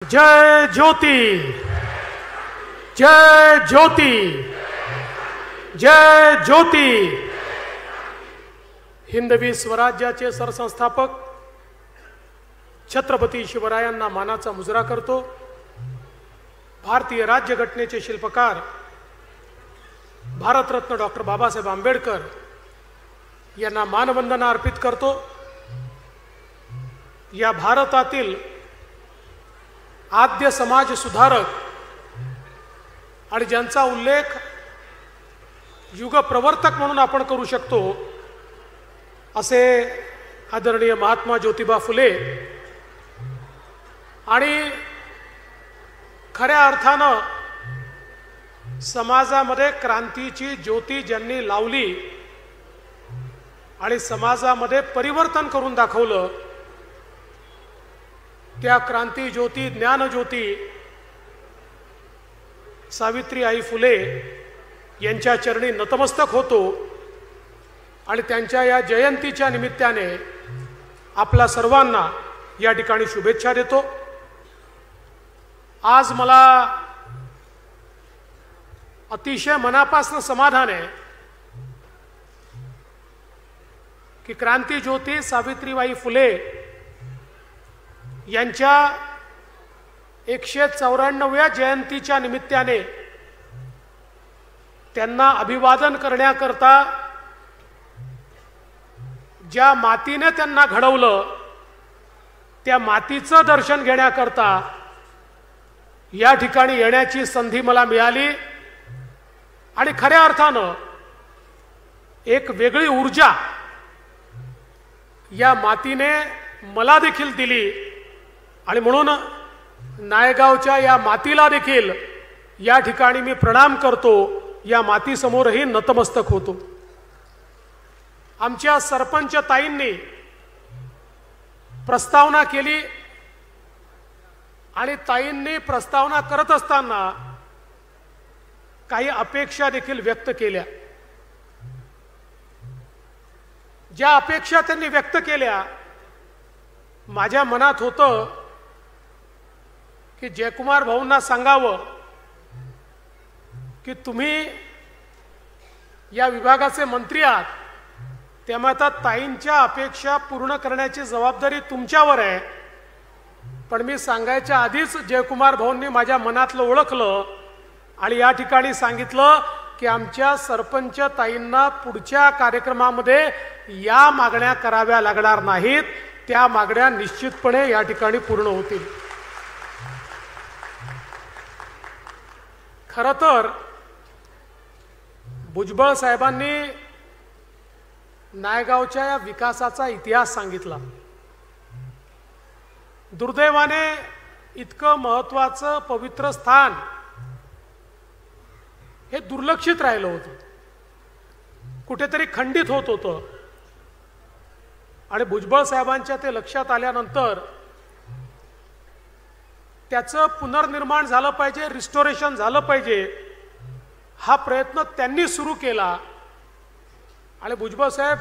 जय ज्योति, जय ज्योति, जय ज्योति। हिंदवी स्वराज्याचे सरसंस्थापक छत्रपती शिवरायांना मानाचा मुजरा करतो। भारतीय राज्यघटनेचे शिल्पकार भारतरत्न डॉक्टर बाबासाहेब आंबेडकर यांना मानवंदना अर्पित करतो। या भारतातील आद्य समाज सुधारक आणि ज्यांचा उल्लेख युग प्रवर्तक म्हणून आपण करू शकतो असे आदरणीय महात्मा ज्योतिबा फुले आणि खऱ्या अर्थानं समाजामध्ये क्रांतीची ज्योती ज्यांनी लावली आणि समाजामध्ये परिवर्तन करून दाखवलं, त्या क्रांती ज्योती ज्ञान ज्योती सावित्रीबाई फुले यांच्या चरणी नतमस्तक होतो आणि त्यांच्या या जयंतीच्या निमित्ताने आपल्या सर्वांना या ठिकाणी शुभेच्छा देतो। आज मला अतिशय मनापासून समाधान आहे की क्रांती ज्योती सावित्रीबाई फुले यांच्या 194व्या जयंतीच्या निमित्ताने त्यांना अभिवादन करण्याकरता ज्या मातीने त्यांना घडवलं त्या मातीचं दर्शन घेण्याकरता या ठिकाणी येण्याची संधी मला मिळाली आणि खऱ्या अर्थानं एक वेगळी ऊर्जा या मातीने मला देखील दिली आणि म्हणून नायगावच्या या मातीला देखील या ठिकाणी मी प्रणाम करतो, या मातीसमोरही नतमस्तक होतो। आमच्या सरपंच ताईंनी प्रस्तावना केली आणि ताईंनी प्रस्तावना करत असताना काही अपेक्षा देखील व्यक्त केल्या। ज्या अपेक्षा त्यांनी व्यक्त केल्या माझ्या मनात होतं की जयकुमार भाऊंना सांगावं की तुम्ही या विभागाचे मंत्री आहात, त्यामुळे आता ताईंच्या अपेक्षा पूर्ण करण्याची जबाबदारी तुमच्यावर आहे। पण मी सांगायच्या आधीच जयकुमार भाऊंनी माझ्या मनातलं ओळखलं आणि या ठिकाणी सांगितलं की आमच्या सरपंच ताईंना पुढच्या कार्यक्रमामध्ये या मागण्या कराव्या लागणार नाहीत, त्या मागण्या निश्चितपणे या ठिकाणी पूर्ण होतील। खरं तर भुजबळ साहेबांनी नायगावच्या या विकासाचा इतिहास सांगितला। दुर्दैवाने इतकं महत्त्वाचं पवित्र स्थान हे दुर्लक्षित राहिलं होतं, कुठेतरी खंडित होत होतं आणि भुजबळ साहेबांच्या ते लक्षात आल्यानंतर त्याचं पुनर्निर्माण झालं पाहिजे, रिस्टोरेशन झालं पाहिजे, हा प्रयत्न त्यांनी सुरू केला। आणि भुजबळ साहेब,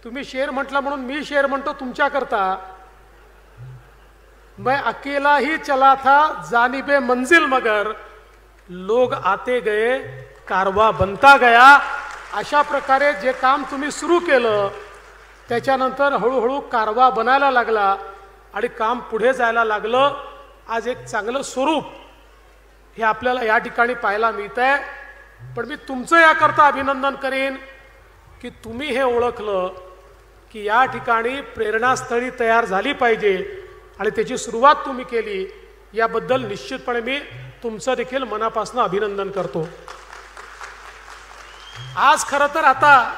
तुम्ही शेर म्हटला म्हणून मी शेर म्हणतो तुमच्याकरता, मैं अकेला ही चला था जानिबे मंजिल मगर लोग आते गए कारवा बनता गया। अशा प्रकारे जे काम तुम्ही सुरू केलं त्याच्यानंतर हळूहळू कारवा बनायला लागला आणि काम पुढे जायला लागलं। आज एक चांगलं स्वरूप हे आपल्याला या ठिकाणी पाहायला मिळतंय। पण मी तुमचं याकरता अभिनंदन करेन की तुम्ही हे ओळखलं की या ठिकाणी प्रेरणास्थळी तयार झाली पाहिजे आणि त्याची सुरुवात तुम्ही केली, याबद्दल निश्चितपणे मी तुमचं देखील मनापासून अभिनंदन करतो। आज खरं तर आता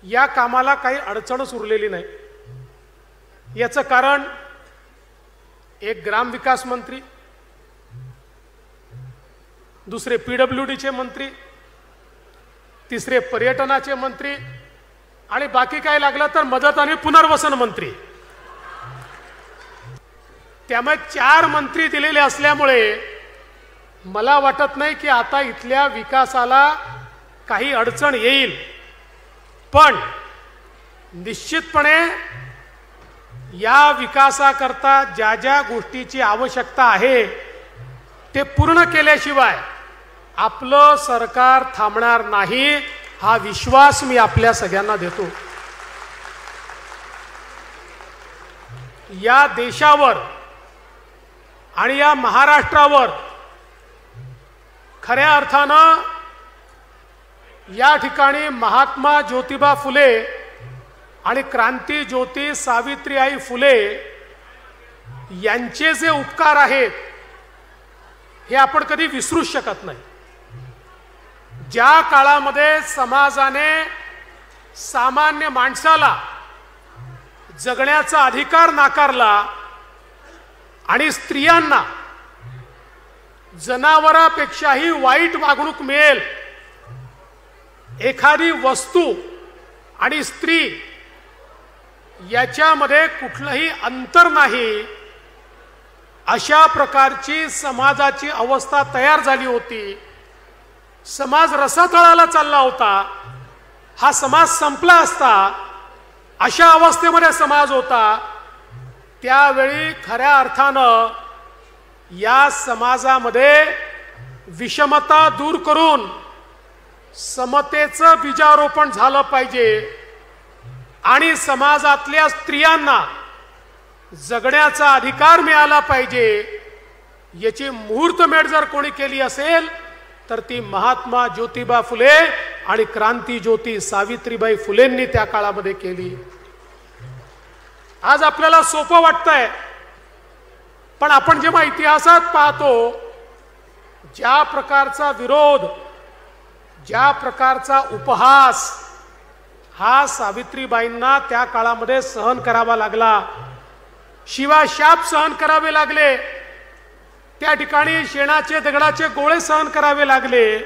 या कामाला काही अडचणच उरलेली नाही। याचं कारण एक ग्रामविकास मंत्री, दुसरे PWDचे मंत्री, तिसरे पर्यटनाचे मंत्री आणि बाकी काय लागलं तर मदत आणि पुनर्वसन मंत्री, त्यामुळे 4 मंत्री दिलेले असल्यामुळे मला वाटत नाही की आता इथल्या विकासाला काही अडचण येईल। पण निश्चितपणे या विकासाकरता ज्या ज्या गोष्टीची आवश्यकता आहे ते पूर्ण केल्याशिवाय आपलं सरकार थांबणार नाही, हा विश्वास मी आपल्या सगळ्यांना देतो. या देशावर आणि या महाराष्ट्रावर खऱ्या अर्थानं या ठिकाणी महात्मा ज्योतिबा फुले आणि क्रांती ज्योती सावित्रीबाई फुले यांचे जे उपकार आहेत हे आपण कधी विसरूच शकत नाही. ज्या काळामध्ये समाजाने सामान्य माणसाला जगण्याचा अधिकार नाकारला आणि स्त्रियांना जनावरापेक्षाही वाईट वागणूक मिळेल, एखादी वस्तू आणि स्त्री याच्यामध्ये कुठलंही अंतर नाही, अशा प्रकारची समाजाची अवस्था तयार झाली होती. समाज रसातळाला चालला होता. हा समाज संपला असता अशा अवस्थेमध्ये समाज होता. त्यावेळी खऱ्या अर्थानं या समाजामध्ये विषमता दूर करून समतेचं बीजारोपण झालं पाहिजे आणि समाजातल्या स्त्रियांना जगण्याचा अधिकार मिळाला पाहिजे. याची मुहूर्तमेढ जर कोणी केली असेल तर ती महात्मा ज्योतिबा फुले आणि क्रांती ज्योती सावित्रीबाई फुलेंनी त्या काळामध्ये केली. आज आपल्याला सोपं वाटतंय, पण आपण जेव्हा इतिहासात पाहतो ज्या प्रकारचा विरोध, ज्या प्रकारचा उपहास हा सावित्रीबाईंना त्या काळामध्ये सहन करावा लागला, शिवाशाप सहन करावे लागले, त्या ठिकाणी शेणाचे दगडाचे गोळे सहन करावे लागले,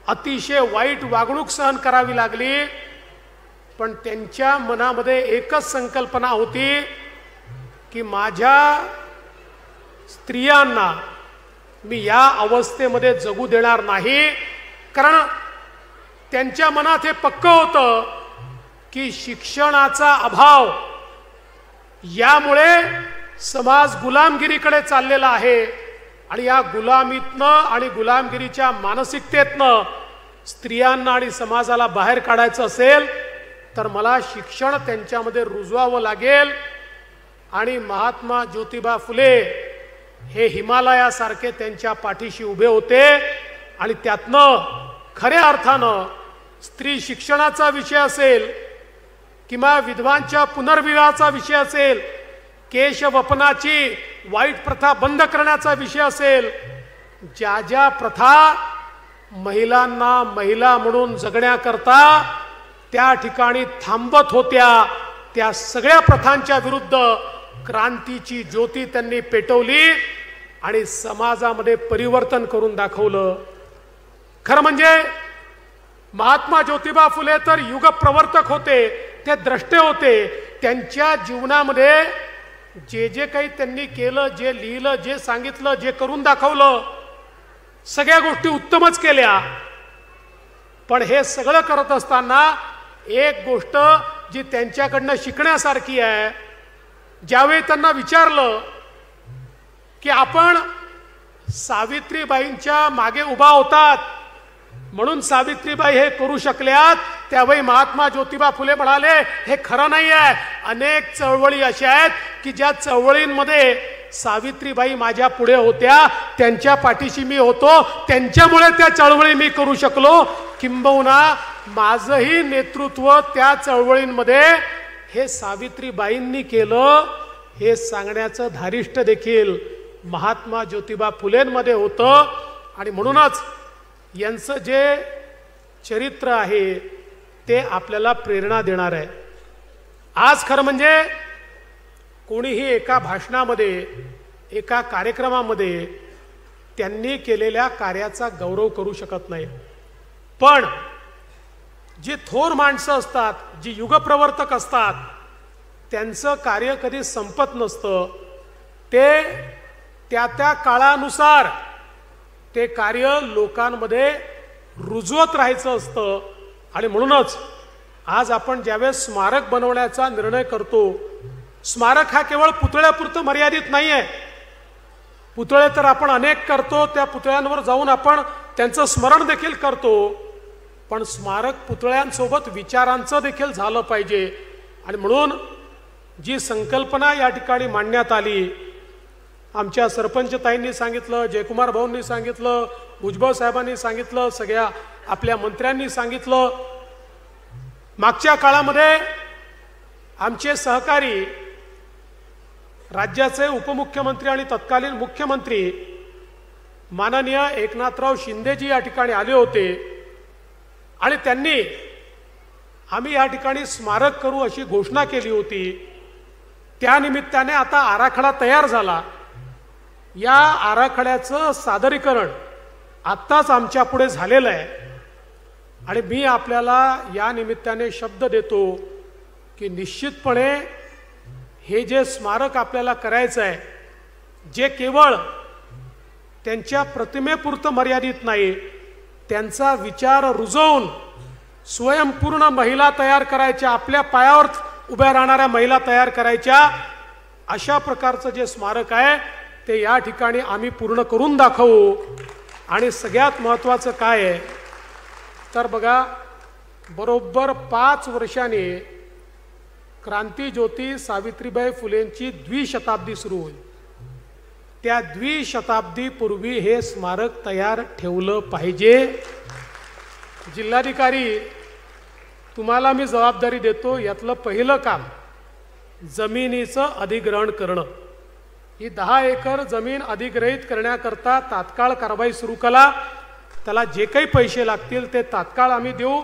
अतिशय वाईट वागणूक सहन करावी लागली. पण त्यांच्या मनामध्ये एकच संकल्पना होती की माझ्या स्त्रियांना मी या अवस्थेमध्ये जगू देणार नाही. कारण त्यांच्या मनात हे पक्क होतं की शिक्षणाचा अभाव यामुळे समाज गुलामगिरीकडे चाललेला आहे आणि या गुलामीतनं आणि गुलामगिरीच्या मानसिकतेतनं स्त्रियांना आणि समाजाला बाहेर काढायचं असेल तर मला शिक्षण त्यांच्यामध्ये रुजवावं लागेल. आणि महात्मा ज्योतिबा फुले हे हिमालयासारखे त्यांच्या पाठीशी उभे होते आणि त्यातनं खऱ्या अर्थानं स्त्री शिक्षणाचा विषय असेल किंवा विधवांच्या पुनर्विवाहाचा विषय असेल, केशवपनाची वाईट प्रथा बंद करण्याचा विषय असेल, ज्या ज्या प्रथा महिलांना महिला म्हणून जगण्याकरता त्या ठिकाणी थांबत होत्या, त्या सगळ्या प्रथांच्या विरुद्ध क्रांतीची ज्योती त्यांनी पेटवली आणि समाजामध्ये परिवर्तन करून दाखवलं. खरं म्हणजे महात्मा ज्योतिबा फुले तर युगप्रवर्तक होते, ते द्रष्टे होते. त्यांच्या जीवनामध्ये जे जे काही त्यांनी केलं, जे लिहिलं, जे सांगितलं, जे करून दाखवलं, सगळ्या गोष्टी उत्तमच केल्या. पण हे सगळं करत असताना एक गोष्ट जी त्यांच्याकडनं शिकण्यासारखी आहे, ज्यावेळी त्यांना विचारलं की आपण सावित्रीबाईंच्या मागे उभा होतात म्हणून सावित्रीबाई हे करू शकल्यात, त्यावेळी महात्मा ज्योतिबा फुले म्हणाले हे खरं नाही आहे. अनेक चळवळी अशा आहेत की ज्या चळवळींमध्ये सावित्रीबाई माझ्या पुढे होत्या, त्यांच्या पाठीशी मी होतो, त्यांच्यामुळे त्या चळवळी मी करू शकलो. किंबहुना माझंही नेतृत्व त्या चळवळींमध्ये हे सावित्रीबाईंनी केलं, हे सांगण्याचं धारिष्ठ देखील महात्मा ज्योतिबा फुलेंमध्ये होतं. आणि म्हणूनच यांचं जे चरित्र आहे ते आपल्याला प्रेरणा देणार आहे. आज खरं म्हणजे कोणीही एका भाषणामध्ये, एका कार्यक्रमामध्ये त्यांनी केलेल्या कार्याचा गौरव करू शकत नाही. पण जी थोर माणसं असतात, जी युगप्रवर्तक असतात, त्यांचं कार्य कधी संपत नसतं. ते त्या त्या काळानुसार ते कार्य लोकांमध्ये रुजवत राहायचं असतं. आणि म्हणूनच आज आपण ज्यावेळेस स्मारक बनवण्याचा निर्णय करतो स्मारक हा केवळ पुतळ्यापुरतं मर्यादित नाही आहे. पुतळे तर आपण अनेक करतो, त्या पुतळ्यांवर जाऊन आपण त्यांचं स्मरण देखील करतो, पण स्मारक पुतळ्यांसोबत विचारांचं देखील झालं पाहिजे. आणि म्हणून जी संकल्पना या ठिकाणी मांडण्यात आली, आमच्या सरपंच ताईंनी सांगितलं, जयकुमार भाऊंनी सांगितलं, भुजबळ साहेबांनी सांगितलं, सगळ्या आपल्या मंत्र्यांनी सांगितलं. मागच्या काळामध्ये आमचे सहकारी राज्याचे उपमुख्यमंत्री आणि तत्कालीन मुख्यमंत्री माननीय एकनाथराव शिंदेजी या ठिकाणी आले होते आणि त्यांनी आम्ही या ठिकाणी स्मारक करू अशी घोषणा केली होती. त्यानिमित्ताने आता आराखडा तयार झाला. या आराखड्याचं सादरीकरण आत्ताच आमच्या पुढे झालेलं आहे आणि मी आपल्याला या निमित्ताने शब्द देतो की निश्चितपणे हे जे स्मारक आपल्याला करायचं आहे, जे केवळ त्यांच्या प्रतिमेपुरतं मर्यादित नाही, त्यांचा विचार रुजवून स्वयंपूर्ण महिला तयार करायच्या, आपल्या पायावर उभ्या राहणाऱ्या महिला तयार करायच्या, अशा प्रकारचं जे स्मारक आहे ते या ठिकाणी आम्ही पूर्ण करून दाखवू. आणि सगळ्यात महत्त्वाचं काय आहे तर बघा, बरोबर 5 वर्षांनी क्रांतीज्योती सावित्रीबाई फुलेंची द्विशताब्दी सुरू होईल. त्या द्विशताब्दीपूर्वी हे स्मारक तयार ठेवलं पाहिजे. जिल्हाधिकारी, तुम्हाला मी जबाबदारी देतो, यातलं पहिलं काम जमिनीचं अधिग्रहण करणं. ही 10 एकर जमीन अधिग्रहित करण्याकरता तात्काळ कारवाई सुरू करा. त्याला जे काही पैसे लागतील ते तात्काळ आम्ही देऊ.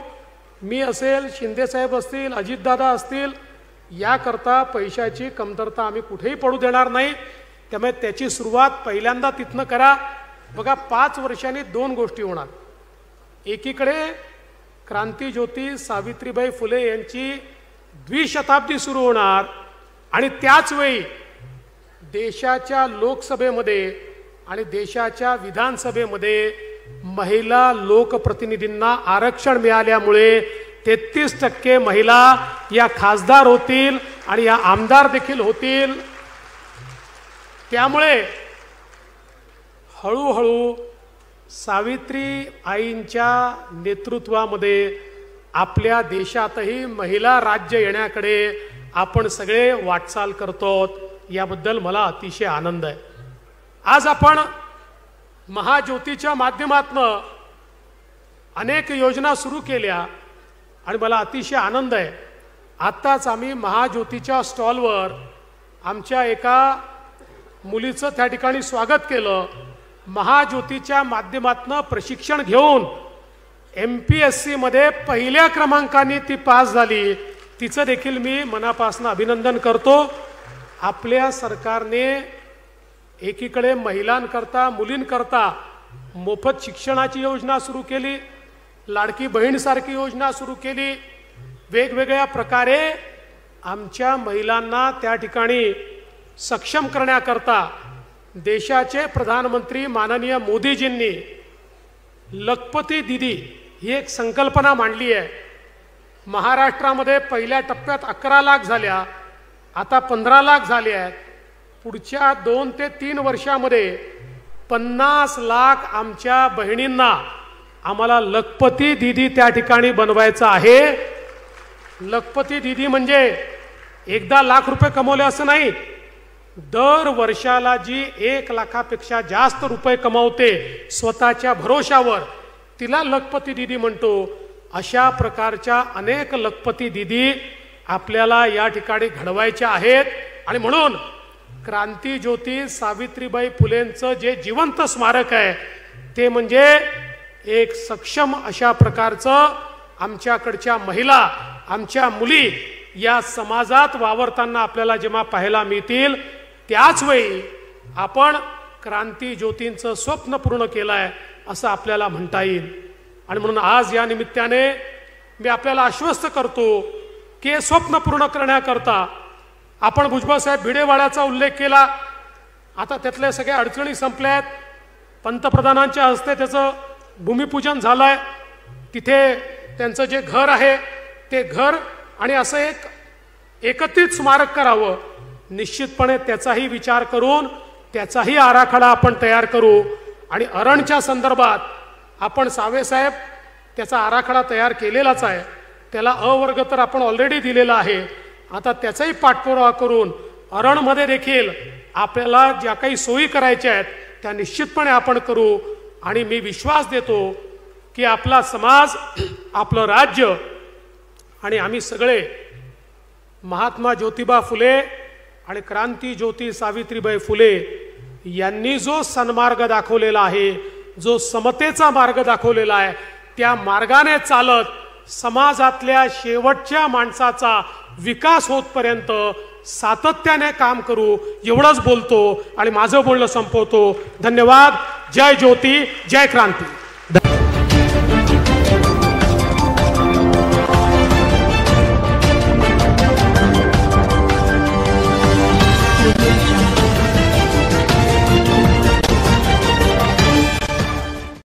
मी असेल, शिंदेसाहेब असतील, अजितदादा असतील, याकरता पैशाची कमतरता आम्ही कुठेही पडू देणार नाही. त्यामुळे त्याची सुरुवात पहिल्यांदा तिथनं करा. बघा, 5 वर्षांनी 2 गोष्टी होणार. एकीकडे क्रांतीज्योती सावित्रीबाई फुले यांची द्विशताब्दी सुरू होणार आणि त्याच वेळी देशाच्या लोकसभेमध्ये आणि देशाच्या विधानसभेमध्ये महिला लोकप्रतिनिधींना आरक्षण मिळाल्यामुळे 33% महिला या खासदार होतील आणि या आमदार देखील होतील. त्यामुळे हळूहळू सावित्री आईंच्या नेतृत्वामध्ये आपल्या देशातही महिला राज्य येण्याकडे आपण सगळे वाटचाल करतो. याबद्दल मला अतिशय आनंद आहे. आज आपण महाज्योतीच्या माध्यमातून अनेक योजना सुरू केल्या आणि मला अतिशय आनंद आहे. आत्ताच आम्ही महाज्योतीच्या स्टॉलवर आमच्या एका मुलीचं त्या ठिकाणी स्वागत केलं. महाज्योतीच्या माध्यमातून प्रशिक्षण घेऊन MPSC मध्ये पहिल्या क्रमांकाने ती पास झाली. तिचं देखील मी मनापासून अभिनंदन करतो. आपल्या सरकारने एकीकडे महिलांकरता, मुलींकरता मोफत शिक्षणाची योजना सुरू केली, लाडकी बहीणसारखी योजना सुरू केली. वेगवेगळ्या प्रकारे आमच्या महिलांना त्या ठिकाणी सक्षम करण्याकरता देशाचे प्रधानमंत्री माननीय मोदीजींनी लखपती दीदी ही एक संकल्पना मांडली आहे. महाराष्ट्रामध्ये पहिल्या टप्प्यात 11 लाख झाल्या, आता 15 लाख झाले आहेत. पुढच्या 2 ते 3 वर्षामध्ये 50 लाख आमच्या बहिणींना आम्हाला लखपती दीदी त्या ठिकाणी बनवायचं आहे. लखपती दीदी म्हणजे एकदा लाख रुपये कमवले असं नाही, दर वर्षाला जी 1 लाखापेक्षा जास्त रुपये कमावते स्वतःच्या भरोशावर, तिला लखपती दीदी म्हणतो. अशा प्रकारच्या अनेक लखपती दीदी आपल्याला या ठिकाणी घडवायच्या आहेत. आणि म्हणून क्रांतीज्योती सावित्रीबाई फुलेंचं जे जिवंत स्मारक आहे ते म्हणजे एक सक्षम अशा प्रकारचं आमच्याकडच्या महिला, आमच्या मुली या समाजात वावरताना आपल्याला जेव्हा पाहायला मिळतील, त्याच वेळी आपण क्रांतीज्योतींचं स्वप्न पूर्ण केलं आहे असं आपल्याला म्हणता येईल. आणि म्हणून आज या निमित्ताने मी आपल्याला आश्वस्त करतो की हे स्वप्न पूर्ण करण्याकरता आपण भुजबळ साहेब भिडेवाड्याचा उल्लेख केला. आता त्यातल्या सगळ्या अडचणी संपल्या आहेत. पंतप्रधानांच्या हस्ते त्याचं भूमिपूजन झालं आहे. तिथे त्यांचं जे घर आहे ते घर आणि असं एक एकत्रित स्मारक करावं निश्चितपणे त्याचाही विचार करून त्याचाही आराखडा आपण तयार करू. आणि अरणच्या संदर्भात आपण साहेब त्याचा आराखडा तयार केलेलाच आहे. त्याला वर्ग तर आपण ऑलरेडी दिलेला आहे. आता त्याचाही पाठपुरावा करून अरणमध्ये देखील आपल्याला ज्या काही सोयी करायच्या आहेत त्या निश्चितपणे आपण करू. आणि मी विश्वास देतो की आपला समाज, आपलं राज्य आणि आम्ही सगळे महात्मा ज्योतिबा फुले आणि क्रांती ज्योती सावित्रीबाई फुले यांनी जो सन्मार्ग दाखवलेला आहे, जो समतेचा मार्ग दाखवलेला आहे, त्या मार्गाने चालत समाजातल्या शेवटच्या माणसाचा विकास होतपर्यंत सातत्याने काम करू एवढंच बोलतो आणि माझं बोलणं संपवतो. धन्यवाद. जय ज्योती, जय क्रांती.